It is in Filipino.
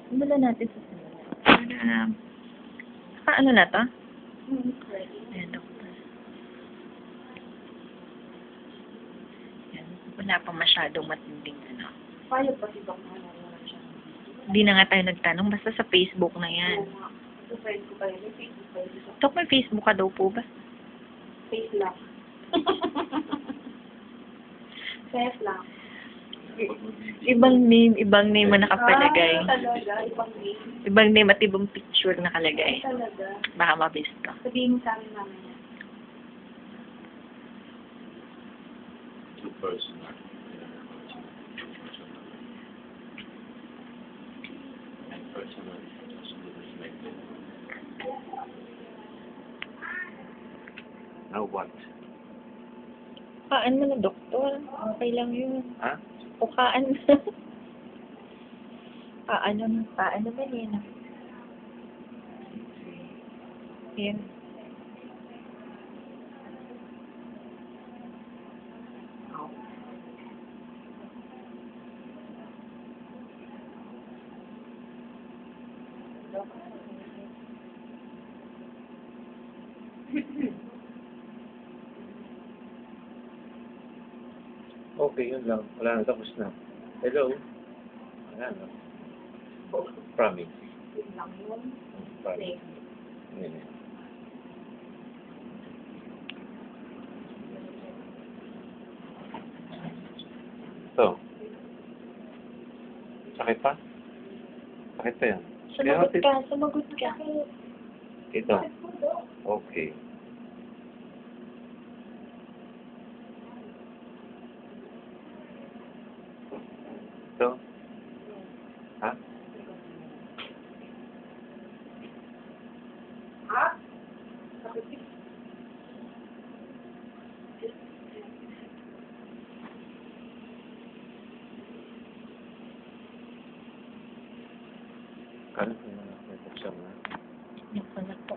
Simulan natin sa sunod. Ano na to? Ayan, doktor. Ayan, wala pa masyadong matinding ano. Paano pa si Doc na siya? Hindi na nga tayo nagtanong, basta sa Facebook na yan. Sa friend ko pa yun. May Facebook pa yun. Dok, may Facebook ka daw po ba? Face lang. Face lang. Ibang name ang nakapalagay. Talaga, ibang name. Ibang name at ibang picture nakalagay. Talaga. Baka mabis ka. Sabihin mo sa amin namin yan. Too personal. And personal, just to reflect it. Now what? Kaan mo na, doktor. Okay lang yun. Ha? Ukaan na. Paano ba yun? Yan. Okay, yun lang. Wala na, tapos na. Hello? Wala na. Promise. Yun lang yun. Promise. Yeah. So, sakit pa? Sakit pa yan? Sumagot ka. Ito. Okay. Ito. Ha? Ha? Sakit. Kala ko na. May buksan na. Naku na po.